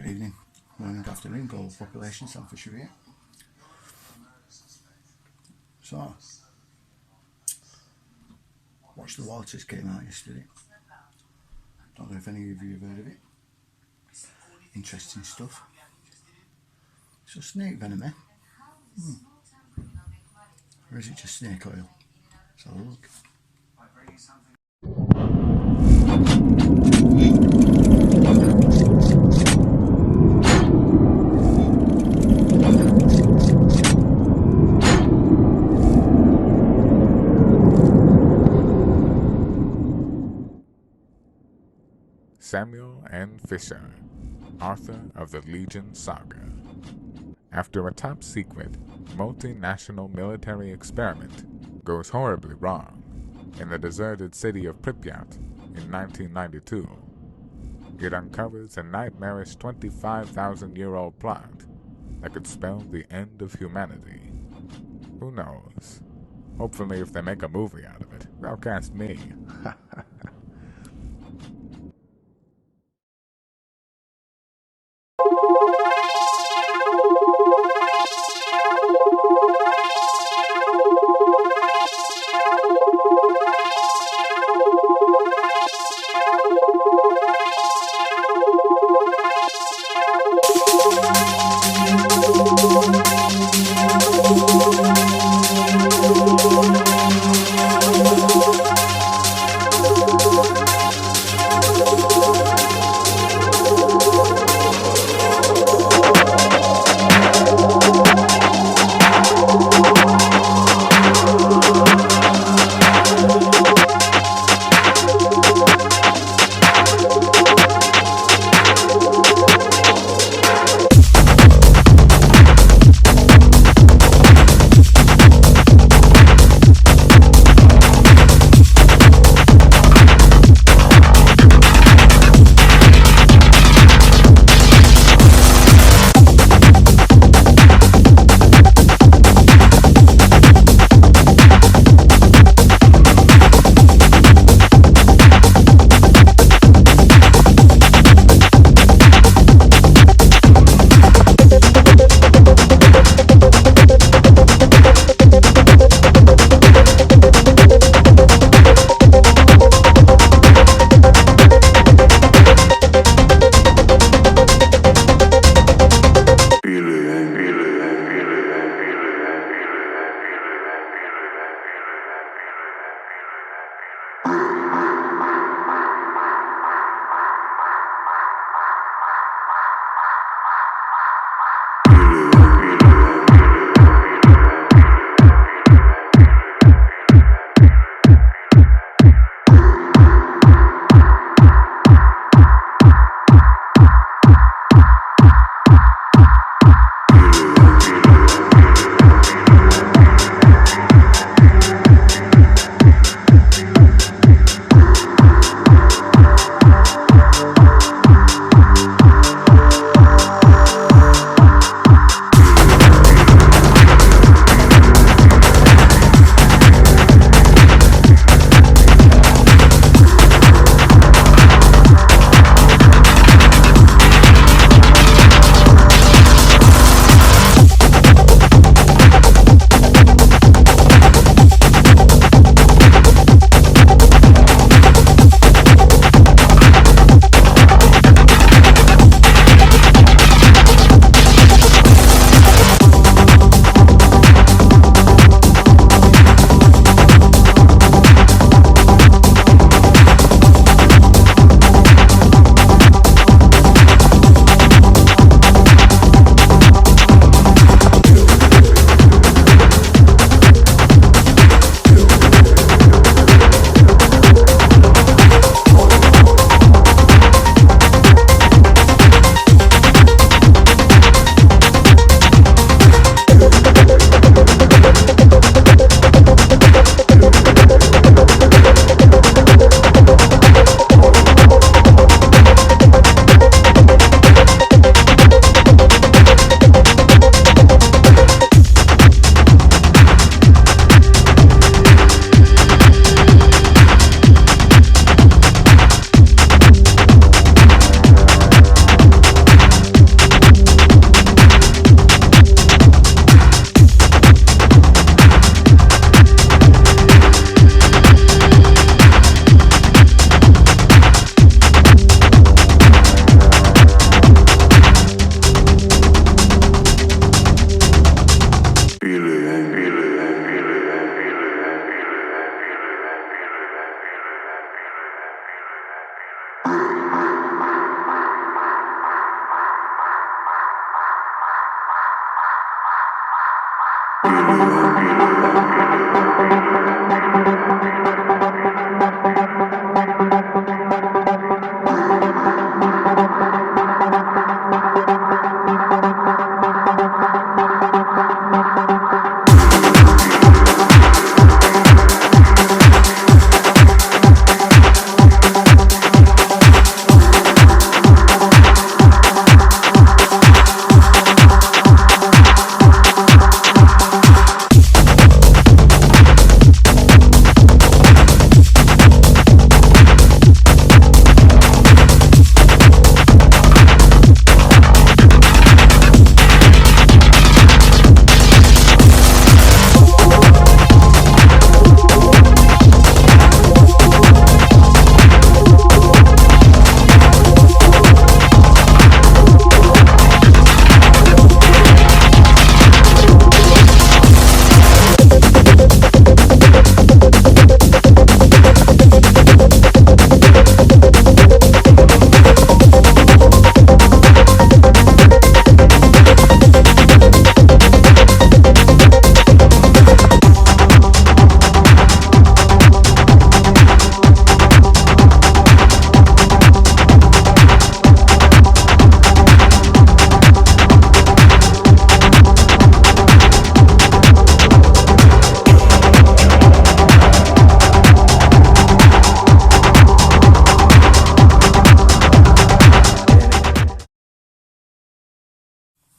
Good evening, morning, good afternoon, global population, Sam Fisher here. So, Watch the Waters came out yesterday. Don't know if any of you have heard of it. Interesting stuff. So snake venom, eh? Or is it just snake oil? Let's have a look. Samuel N. Fisher, author of the Legion Saga. After a top-secret, multinational military experiment goes horribly wrong in the deserted city of Pripyat in 1992, it uncovers a nightmarish 25,000-year-old plot that could spell the end of humanity. Who knows? Hopefully if they make a movie out of it, they'll cast me.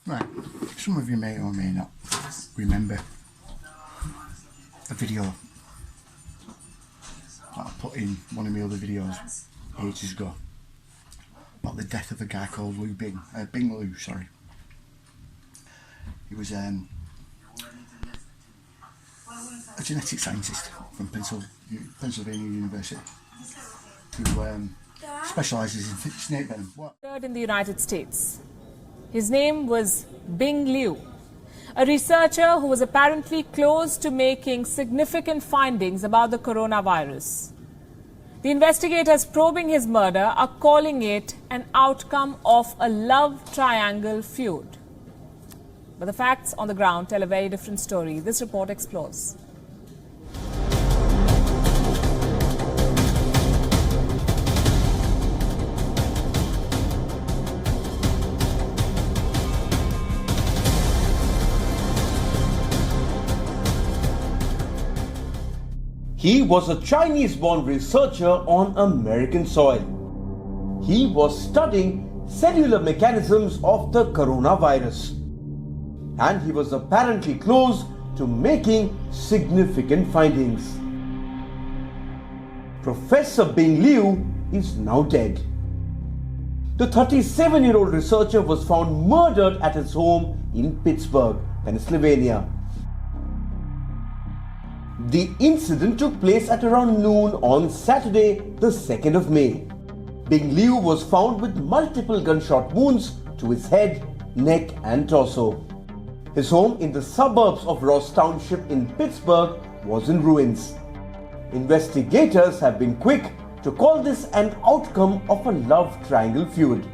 Right, some of you may or may not remember a video that I put in one of my other videos ages ago about the death of a guy called Bing Liu, sorry. He was a genetic scientist from Pennsylvania University who specialises in snake venom. In the United States. His name was Bing Liu, a researcher who was apparently close to making significant findings about the coronavirus. The investigators probing his murder are calling it an outcome of a love triangle feud. But the facts on the ground tell a very different story. This report explores. He was a Chinese-born researcher on American soil. He was studying cellular mechanisms of the coronavirus. And he was apparently close to making significant findings. Professor Bing Liu is now dead. The 37-year-old researcher was found murdered at his home in Pittsburgh, Pennsylvania. The incident took place at around noon on Saturday, the 2nd of May. Bing Liu was found with multiple gunshot wounds to his head, neck and torso. His home in the suburbs of Ross Township in Pittsburgh was in ruins. Investigators have been quick to call this an outcome of a love triangle feud.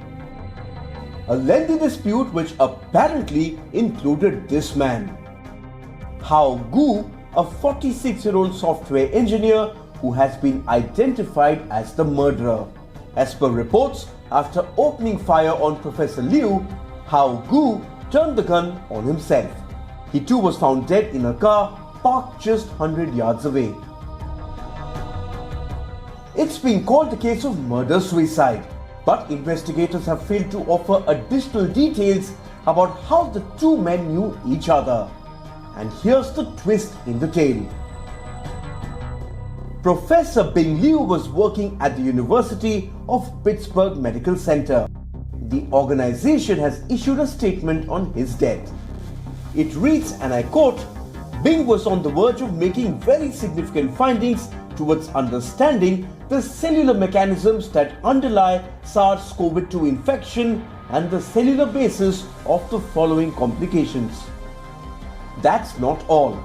A lengthy dispute which apparently included this man, Hao Gu, a 46-year-old software engineer who has been identified as the murderer. As per reports, after opening fire on Professor Liu, Hao Gu turned the gun on himself. He too was found dead in a car parked just 100 yards away. It's been called a case of murder-suicide, but investigators have failed to offer additional details about how the two men knew each other. And here's the twist in the tale. Professor Bing Liu was working at the University of Pittsburgh Medical Center. The organization has issued a statement on his death. It reads, and I quote, "Bing was on the verge of making very significant findings towards understanding the cellular mechanisms that underlie SARS-CoV-2 infection and the cellular basis of the following complications." That's not all.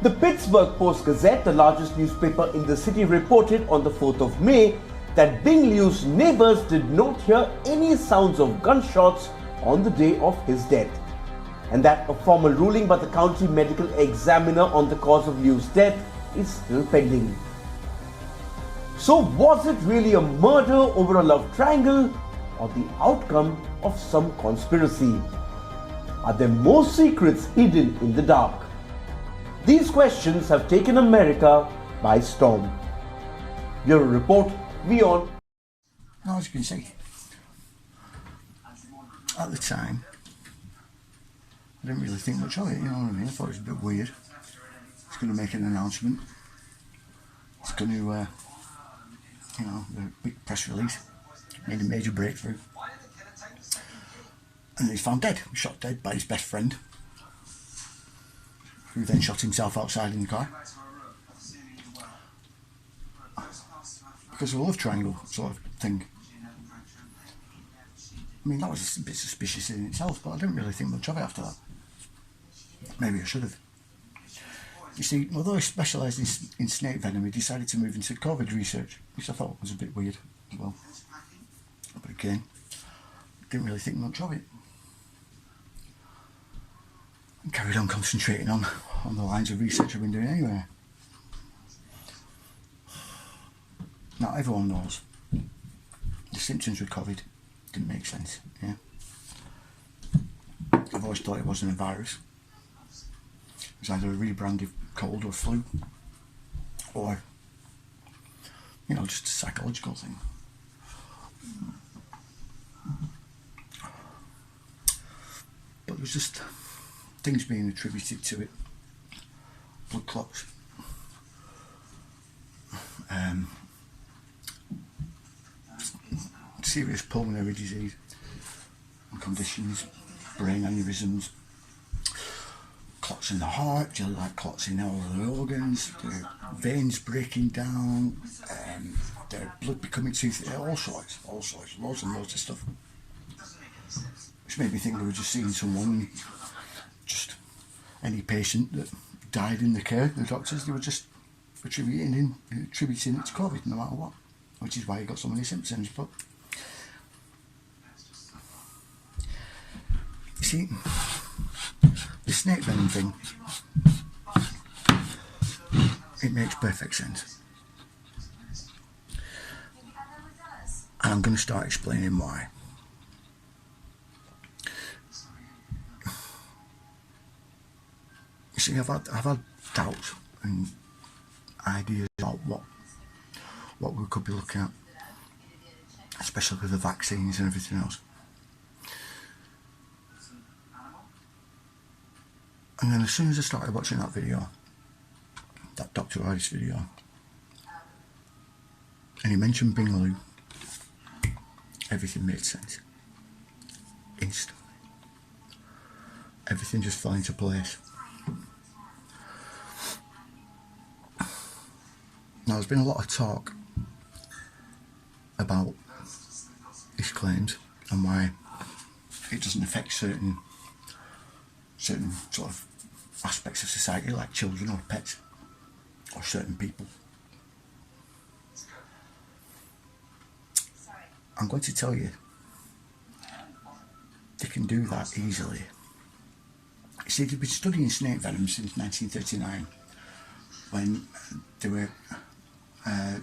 The Pittsburgh Post-Gazette, the largest newspaper in the city, reported on the 4th of May that Bing Liu's neighbors did not hear any sounds of gunshots on the day of his death. and that a formal ruling by the county medical examiner on the cause of Liu's death is still pending. So was it really a murder over a love triangle or the outcome of some conspiracy? Are there more secrets hidden in the dark? These questions have taken America by storm. Bureau Report, Beyond. Now, as you can see, at the time, I didn't really think much of it, you know what I mean? I thought it was a bit weird. It's going to make an announcement. It's going to, you know, a big press release. Made a major breakthrough. And he's found dead, shot dead by his best friend, who then shot himself outside in the car. Because of a love triangle sort of thing. I mean, that was a bit suspicious in itself, but I didn't really think much of it after that. Maybe I should have. You see, although he specialised in snake venom, he decided to move into COVID research, which I thought was a bit weird as well. But again, didn't really think much of it. And carried on concentrating on the lines of research I've been doing anyway. Now everyone knows the symptoms with COVID didn't make sense, yeah. I've always thought it wasn't a virus. It was either a rebranded cold or flu, or, you know, just a psychological thing. But it was just things being attributed to it. Blood clots. Serious pulmonary disease and conditions, brain aneurysms, clots in the heart, like clots in all the organs, their veins breaking down, their blood becoming too thick, all sorts, loads and loads of stuff. Which made me think we were just seeing someone, just any patient that died in the care, the doctors, they were just attributing it to COVID no matter what, which is why he got so many symptoms. But you see, the snake venom thing, it makes perfect sense. And I'm going to start explaining why. You see, I've had doubts and ideas about what we could be looking at, especially with the vaccines and everything else. And then as soon as I started watching that video, that Dr. Ardis video, and he mentioned Bing Liu, everything made sense. Instantly. Everything just fell into place. Now, there's been a lot of talk about his claims and why it doesn't affect certain sort of aspects of society, like children or pets or certain people. I'm going to tell you, they can do that easily. You see, they've been studying snake venom since 1939, when they were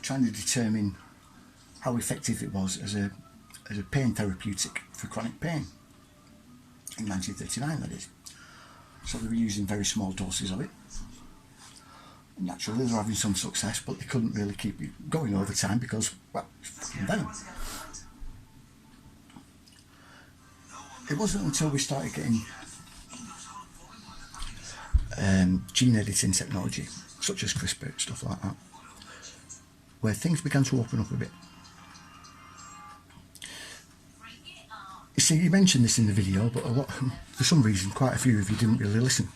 trying to determine how effective it was as a pain therapeutic for chronic pain. In 1939, that is. So they were using very small doses of it. Naturally, they were having some success, but they couldn't really keep it going all the time because, well, it's fucking venom. It wasn't until we started getting gene editing technology, such as CRISPR, stuff like that, where things began to open up a bit. You see, you mentioned this in the video, but for some reason, quite a few of you didn't really listen.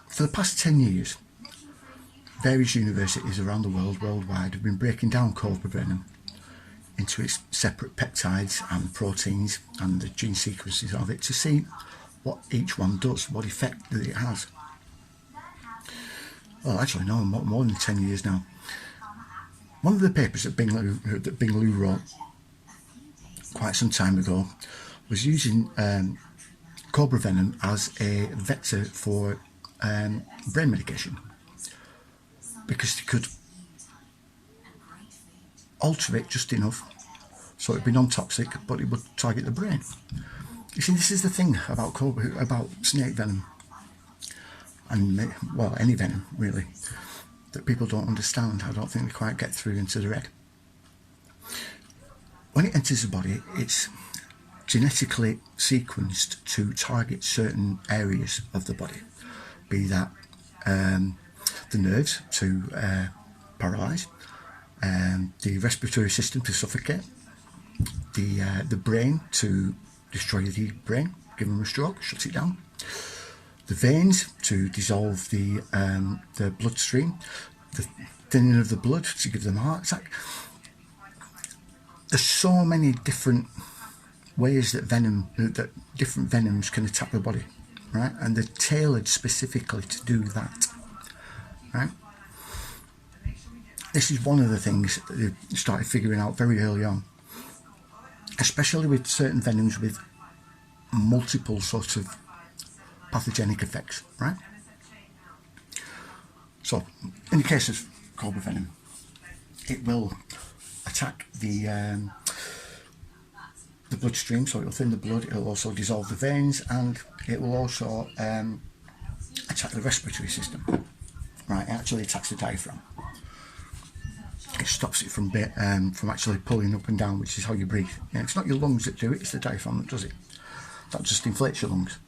For the past 10 years, various universities around the world, worldwide, have been breaking down Cobra venom into its separate peptides and proteins and the gene sequences of it to see what each one does, what effect that it has. Well, actually, no, more than 10 years now. One of the papers that Bing Liu wrote quite some time ago was using Cobra venom as a vector for brain medication, because they could alter it just enough so it'd be non-toxic, but it would target the brain. You see, this is the thing about Cobra, about snake venom, and well, any venom really, that people don't understand. I don't think they quite get through into their head. When it enters the body, it's genetically sequenced to target certain areas of the body, be that the nerves to paralyse, the respiratory system to suffocate, the brain to destroy the brain, give them a stroke, shuts it down, the veins to dissolve the bloodstream, the thinning of the blood to give them a heart attack. There's so many different ways that different venoms can attack the body, right? And they're tailored specifically to do that, right? This is one of the things that they started figuring out very early on, especially with certain venoms with multiple sorts of pathogenic effects, right? So, in the case of Cobra venom, it will attack the bloodstream, so it will thin the blood, it will also dissolve the veins, and it will also attack the respiratory system, right? It actually attacks the diaphragm. It stops it from actually pulling up and down, which is how you breathe. Yeah, it's not your lungs that do it, it's the diaphragm that does it. That just inflates your lungs.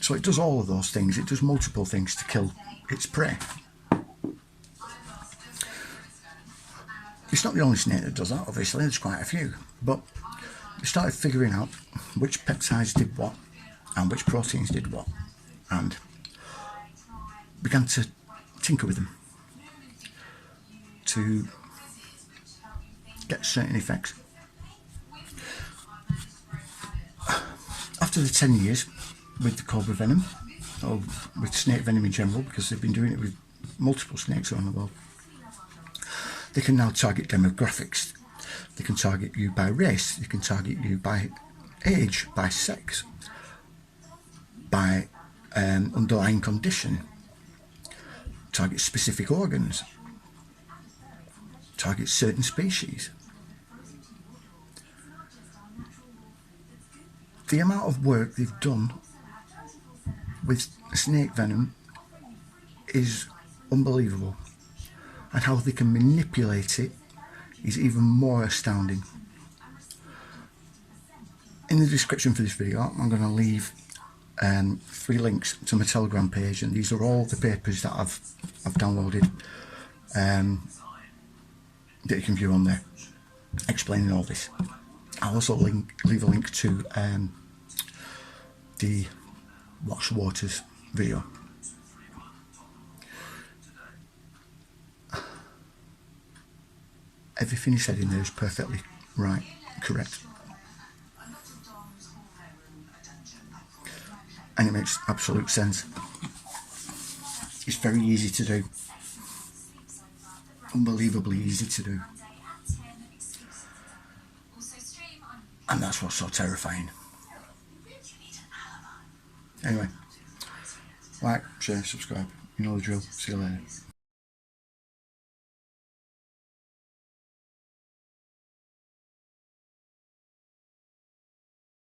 So it does all of those things. It does multiple things to kill its prey. It's not the only snake that does that, obviously, there's quite a few. But they started figuring out which peptides did what and which proteins did what, and began to tinker with them to get certain effects. After the 10 years with the Cobra venom, or with snake venom in general, because they've been doing it with multiple snakes around the world, they can now target demographics. They can target you by race, they can target you by age, by sex, by underlying condition, target specific organs, target certain species. The amount of work they've done with snake venom is unbelievable, and how they can manipulate it is even more astounding. In the description for this video, I'm going to leave 3 links to my Telegram page, and these are all the papers that I've downloaded that you can view on there, explaining all this. I'll also leave a link to the Watch Waters video. Everything he said in there is perfectly right, correct, and it makes absolute sense. It's very easy to do, unbelievably easy to do, and that's what's so terrifying. Anyway, like, share, subscribe, you know the drill. See you later.